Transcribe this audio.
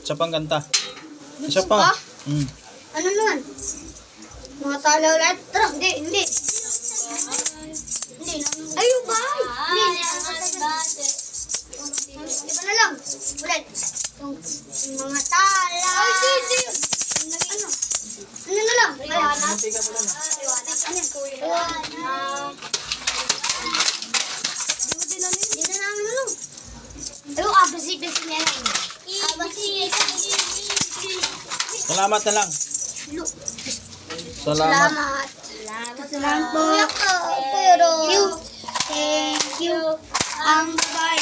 Isa pang kanta. Isa pa. Ano naman? Mga talaw letra. Hindi. Hindi. Ayun ba? Hindi. Iba na lang. Ulit. Yung mga tala. Ay, hindi. Ano? Ano na lang? Liwanag. Hindi na namin lang. Ayun, abasi-basi na lang. Salamat na lang. Salamat. Salamat po. Thank you. Thank you. Ang babae